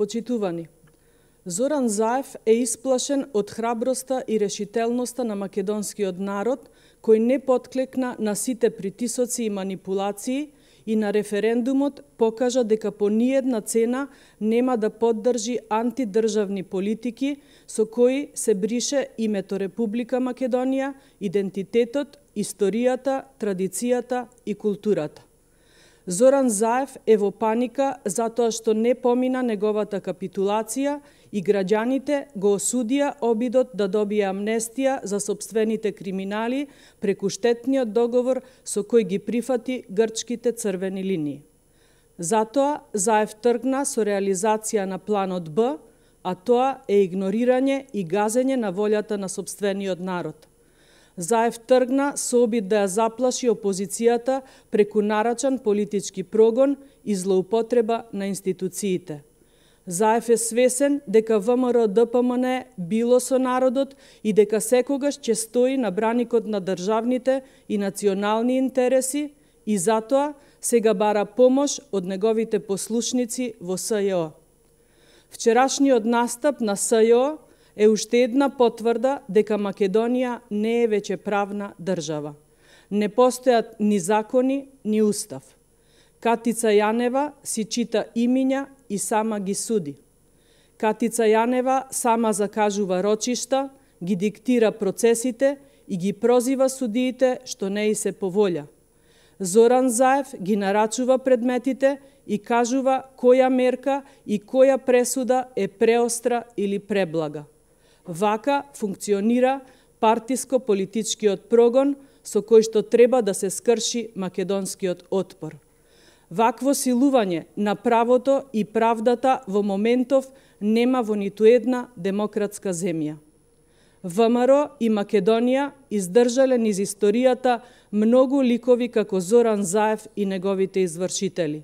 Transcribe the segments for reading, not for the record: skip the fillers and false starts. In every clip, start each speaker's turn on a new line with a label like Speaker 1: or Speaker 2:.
Speaker 1: Почитувани, Зоран Заев е исплашен од храброста и решителноста на македонскиот народ, кој не потклекна на сите притисоци и манипулации и на референдумот покажа дека по ниедна цена нема да поддржи антидржавни политики со кои се брише името Република Македонија, идентитетот, историјата, традицијата и културата. Зоран Заев е во паника затоа што не помина неговата капитулација и граѓаните го осудија обидот да добие амнестија за сопствените криминали преку штетниот договор со кој ги прифати грчките црвени линии. Затоа Заев тргна со реализација на планот Б, а тоа е игнорирање и газење на волјата на сопствениот народ. Заев тргна со обид да ја заплаши опозицијата преку нарачан политички прогон и злоупотреба на институциите. Заев е свесен дека ВМРО-ДПМН било со народот и дека секогаш ќе стои на браникот на државните и национални интереси и затоа сега бара помош од неговите послушници во СЈО. Вчерашниот настап на СЈО е уште една потврда дека Македонија не е веќе правна држава. Не постојат ни закони, ни устав. Катица Јанева си чита имиња и сама ги суди. Катица Јанева сама закажува рочишта, ги диктира процесите и ги прозива судиите што не и се по волја. Зоран Заев ги нарачува предметите и кажува која мерка и која пресуда е преостра или преблага. Вака функционира партиско-политичкиот прогон со кој што треба да се скрши македонскиот отпор. Вакво силување на правото и правдата во моментов нема во ниту една демократска земја. ВМРО и Македонија издржале низ историјата многу ликови како Зоран Заев и неговите извршители.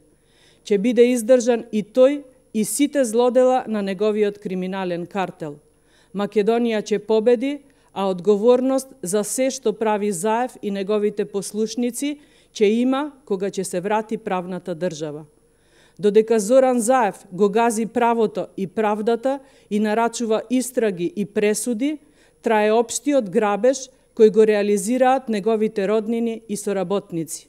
Speaker 1: Ќе биде издржан и тој и сите злодела на неговиот криминален картел. Македонија ќе победи, а одговорност за се што прави Заев и неговите послушници ќе има кога ќе се врати правната држава. Додека Зоран Заев го гази правото и правдата и нарачува истраги и пресуди, трае општиот грабеж кој го реализираат неговите роднини и соработници.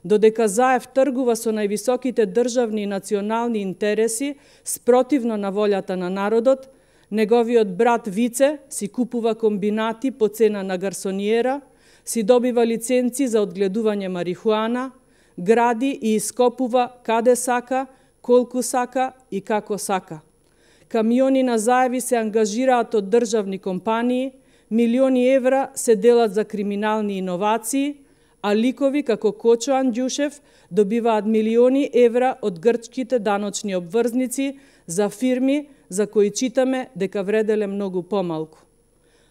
Speaker 1: Додека Заев тргува со највисоките државни и национални интереси спротивно на волјата на народот, неговиот брат Вице си купува комбинати по цена на гарсониера, си добива лиценци за одгледување марихуана, гради и ископува каде сака, колку сака и како сака. Камиони на Заеви се ангажираат од државни компании, милиони евра се делат за криминални иновации, а ликови како Кочо Анѓушев добиваат милиони евра од грчките даночни обврзници за фирми за кои читаме дека вределе многу помалку.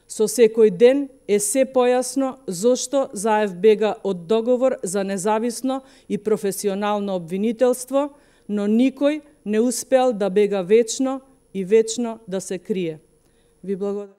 Speaker 1: Со секој ден е се појасно зошто Заев бега од договор за независно и професионално обвинителство, но никој не успеал да бега вечно и вечно да се крие. Ви благодарам.